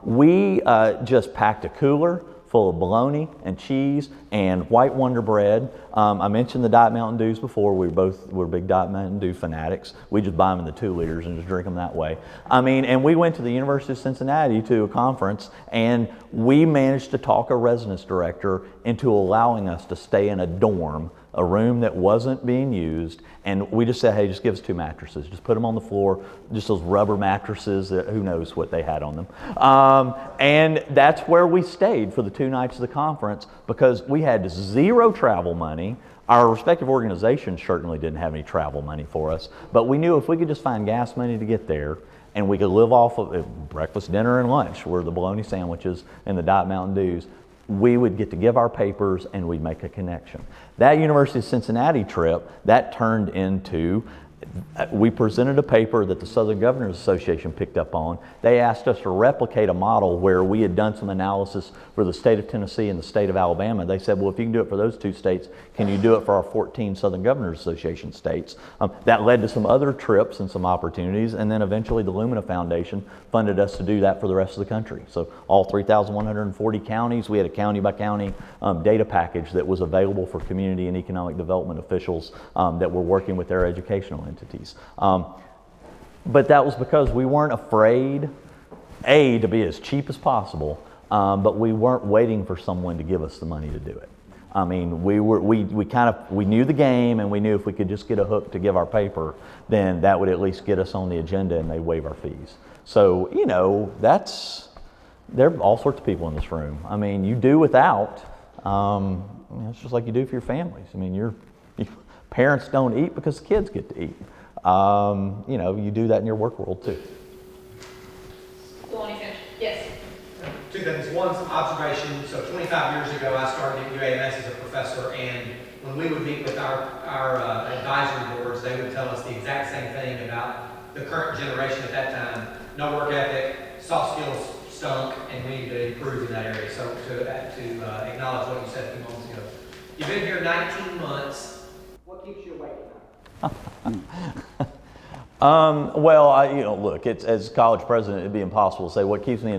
We just packed a cooler full of bologna and cheese and white Wonder Bread. I mentioned the Diet Mountain Dews before. We're big Diet Mountain Dew fanatics. We just buy them in the 2 liters and just drink them that way. And we went to the University of Cincinnati to a conference, and we managed to talk a residence director into allowing us to stay in a dorm, a room that wasn't being used, and we just said, hey, just give us 2 mattresses. Just put them on the floor, just those rubber mattresses that who knows what they had on them. And that's where we stayed for the 2 nights of the conference, because we had 0 travel money. Our respective organizations certainly didn't have any travel money for us, but we knew if we could just find gas money to get there, and we could live off of breakfast, dinner, and lunch were the bologna sandwiches and the Diet Mountain Dews, we would get to give our papers and we'd make a connection. That University of Cincinnati trip, that turned into, we presented a paper that the Southern Governors Association picked up on. They asked us to replicate a model where we had done some analysis for the state of Tennessee and the state of Alabama. They said, well, if you can do it for those 2 states, can you do it for our 14 Southern Governors Association states? That led to some other trips and some opportunities, and then eventually the Lumina Foundation funded us to do that for the rest of the country. So all 3,140 counties, we had a county by county data package that was available for community and economic development officials that were working with their educational entities. But that was because we weren't afraid, to be as cheap as possible, but we weren't waiting for someone to give us the money to do it. I mean, we knew the game, and we knew if we could just get a hook to give our paper, then that would at least get us on the agenda and they'd waive our fees. So, there are all sorts of people in this room. I mean, you do without, it's just like you do for your families. I mean, your parents don't eat because the kids get to eat. You do that in your work world too. Yes. 2 things. One, some observation. So 25 years ago, I started at UAMS as a professor, and when we would meet with our advisory boards, they would tell us the exact same thing about the current generation at that time. No work ethic, soft skills stunk, and we need to improve in that area. So to acknowledge what you said a few moments ago. You've been here 19 months. What keeps you awake at night? Look, as college president, it'd be impossible to say what keeps me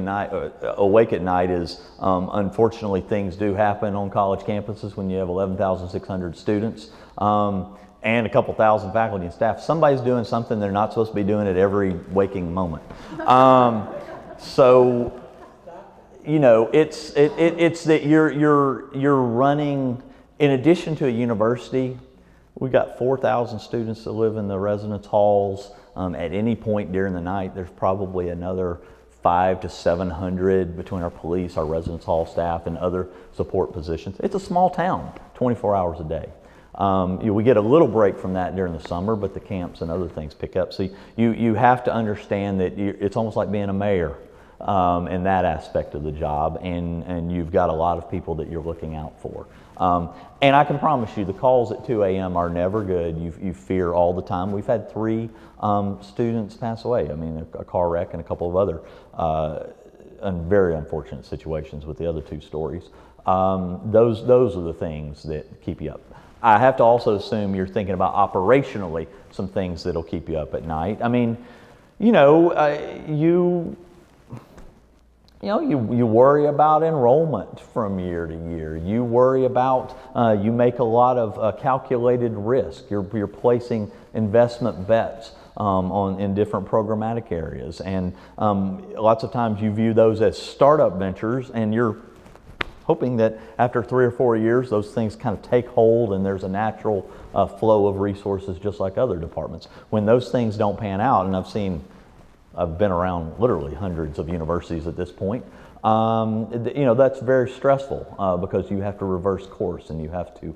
awake at night is, unfortunately, things do happen on college campuses when you have 11,600 students and a couple thousand faculty and staff. Somebody's doing something they're not supposed to be doing at every waking moment. So, it's that you're running, in addition to a university. We got 4,000 students that live in the residence halls. At any point during the night, there's probably another 500 to 700 between our police, our residence hall staff, and other support positions. It's a small town, 24 hours a day. We get a little break from that during the summer, but the camps and other things pick up. So you have to understand that it's almost like being a mayor in that aspect of the job, and you've got a lot of people that you're looking out for. And I can promise you the calls at 2 a.m. are never good. You fear all the time. We've had 3 students pass away. I mean, a car wreck and a couple of other very unfortunate situations with the other 2 stories. Those are the things that keep you up. I have to also assume you're thinking about operationally some things that'll keep you up at night. I mean, you worry about enrollment from year to year. You worry about, you make a lot of calculated risk. You're placing investment bets in different programmatic areas. And lots of times you view those as startup ventures, and you're hoping that after 3 or 4 years, those things kind of take hold and there's a natural flow of resources just like other departments. When those things don't pan out, and I've been around literally hundreds of universities at this point. That's very stressful because you have to reverse course, and you have to,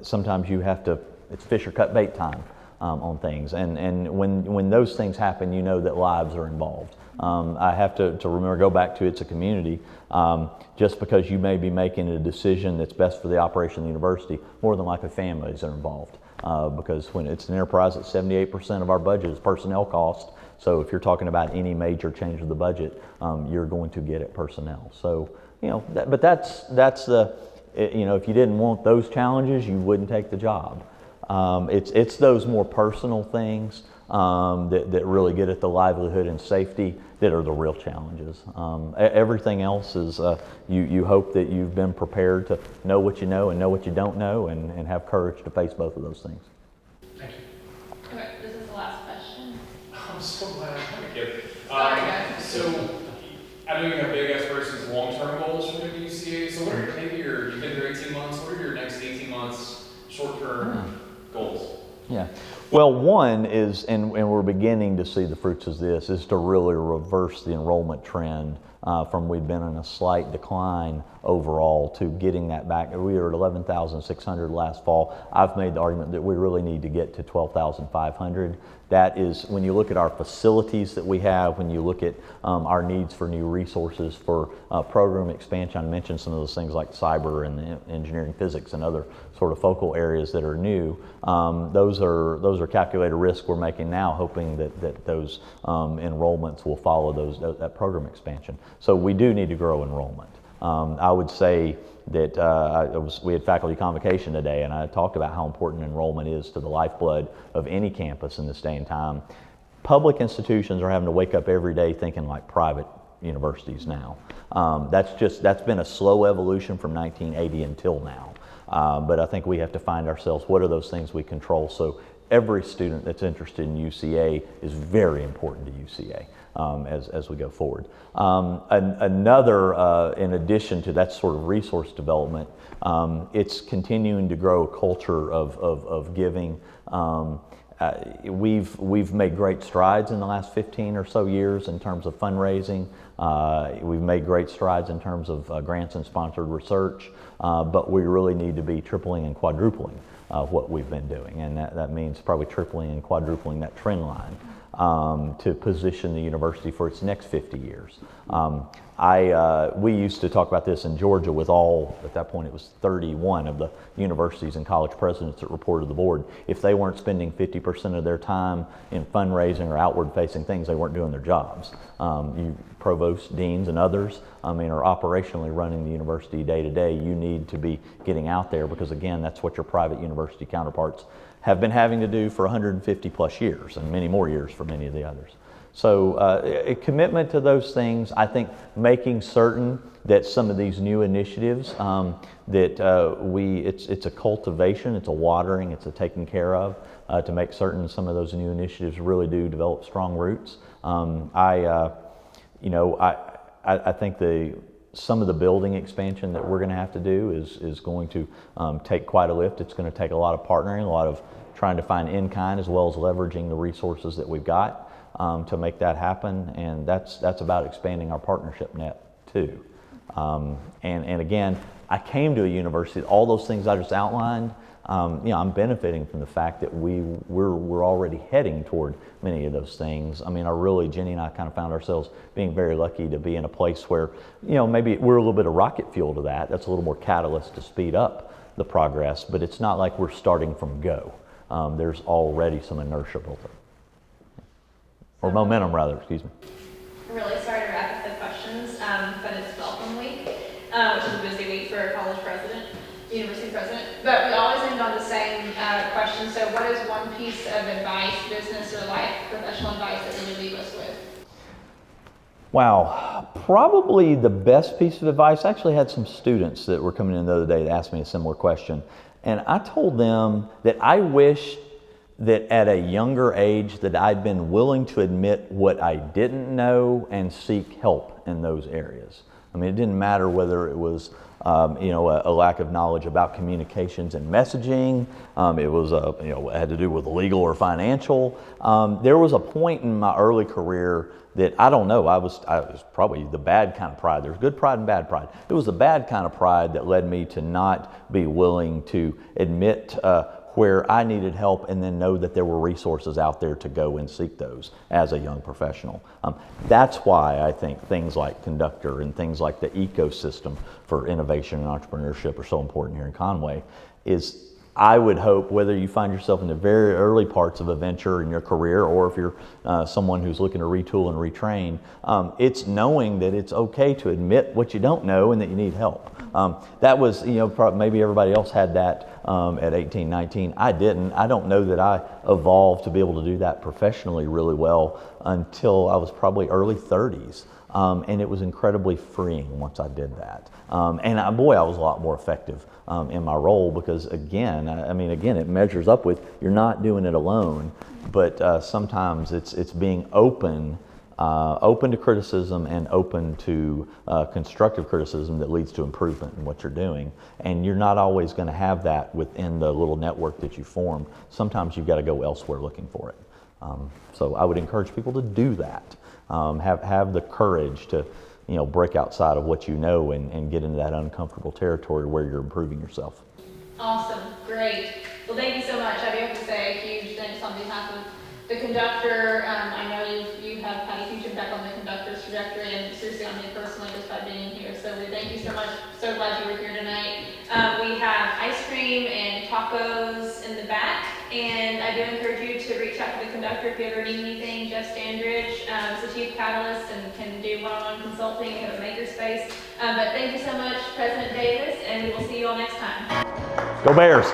sometimes you have to, it's fish or cut bait time on things. And when those things happen, you know that lives are involved. I have to remember, go back to it's a community. Just because you may be making a decision that's best for the operation of the university, more than likely families are involved. Because when it's an enterprise, it's 78% of our budget is personnel cost. So if you're talking about any major change of the budget, you're going to get at personnel. So, but that's the, if you didn't want those challenges, you wouldn't take the job. It's those more personal things that really get at the livelihood and safety that are the real challenges. Everything else is, you hope that you've been prepared to know what you know and know what you don't know, and have courage to face both of those things. Thank you. Okay, this is the last question. I'm so glad I'm kind of kidding. Sorry, guys. So, I know you have big aspirations, long-term goals for the UCA. So, what are you've been here 18 months. What are your next 18 months short-term goals? Yeah. Well, one is, and we're beginning to see the fruits of this, is to really reverse the enrollment trend from we'd been in a slight decline overall to getting that back. We were at 11,600 last fall. I've made the argument that we really need to get to 12,500. That is, when you look at our facilities that we have, when you look at our needs for new resources for program expansion, I mentioned some of those things like cyber and engineering, physics, and other sort of focal areas that are new. Those are calculated risks we're making now, hoping that those enrollments will follow that program expansion. So we do need to grow enrollment. I would say that we had faculty convocation today, and I talked about how important enrollment is to the lifeblood of any campus in this day and time. Public institutions are having to wake up every day thinking like private universities now. That's been a slow evolution from 1980 until now. But I think we have to find ourselves, what are those things we control? So every student that's interested in UCA is very important to UCA. As we go forward. Another, in addition to that sort of resource development, it's continuing to grow a culture of giving. We've made great strides in the last 15 or so years in terms of fundraising. We've made great strides in terms of grants and sponsored research, but we really need to be tripling and quadrupling what we've been doing, and that means probably tripling and quadrupling that trend line. To position the university for its next 50 years. We used to talk about this in Georgia with at that point it was 31 of the universities and college presidents that reported to the board. If they weren't spending 50% of their time in fundraising or outward facing things, they weren't doing their jobs. Provosts, deans, and others, are operationally running the university day to day. You need to be getting out there because, again, that's what your private university counterparts have been having to do for 150 plus years, and many more years for many of the others. So a commitment to those things, I think making certain that some of these new initiatives, it's a cultivation, it's a watering, it's a taking care of, to make certain some of those new initiatives really do develop strong roots. I think some of the building expansion that we're going to have to do is going to take quite a lift. It's going to take a lot of partnering, a lot of trying to find in-kind as well as leveraging the resources that we've got to make that happen. And that's about expanding our partnership net too. And again, I came to a university, all those things I just outlined, I'm benefiting from the fact that we're already heading toward many of those things. I mean, Jenny and I kind of found ourselves being very lucky to be in a place where, maybe we're a little bit of rocket fuel to that. That's a little more catalyst to speed up the progress, but it's not like we're starting from go. There's already some inertia built up. Or momentum, rather, excuse me. Really sorry to wrap up the questions, but it's welcome week, which is a busy week for a college president, university president. But we always end on the same question. So what is one piece of advice, business or life, professional advice that you would leave us with? Wow, probably the best piece of advice. I actually had some students that were coming in the other day that asked me a similar question. And I told them that I wish that at a younger age that I'd been willing to admit what I didn't know and seek help in those areas. I mean, it didn't matter whether it was a lack of knowledge about communications and messaging. It was it had to do with legal or financial. There was a point in my early career that I don't know. I was probably the bad kind of pride. There's good pride and bad pride. It was the bad kind of pride that led me to not be willing to admit where I needed help and then know that there were resources out there to go and seek those as a young professional. That's why I think things like Conductor and things like the ecosystem for innovation and entrepreneurship are so important here in Conway. I would hope, whether you find yourself in the very early parts of a venture in your career or if you're someone who's looking to retool and retrain, it's knowing that it's okay to admit what you don't know and that you need help. That was, maybe everybody else had that at 18, 19. I didn't. I don't know that I evolved to be able to do that professionally really well until I was probably early 30s. And it was incredibly freeing once I did that. And I was a lot more effective in my role because again, it measures up with you're not doing it alone, but sometimes it's being open to criticism and open to constructive criticism that leads to improvement in what you're doing. And you're not always going to have that within the little network that you formed. Sometimes you've got to go elsewhere looking for it. So I would encourage people to do that. Have the courage to break outside of what you know and get into that uncomfortable territory where you're improving yourself. Awesome, great. Well, thank you so much. I do have to say a huge thanks on behalf of the Conductor. I know you have had a huge impact on the Conductor's trajectory and seriously on me personally just by being here. So we thank you so much. So glad you were here tonight. We have ice cream and tacos in the back, and I do encourage you to reach out to the Conductor if you ever need anything. Jeff Standridge is the Chief Catalyst and can do one-on-one consulting at a makerspace. But thank you so much, President Davis, and we will see you all next time. Go Bears!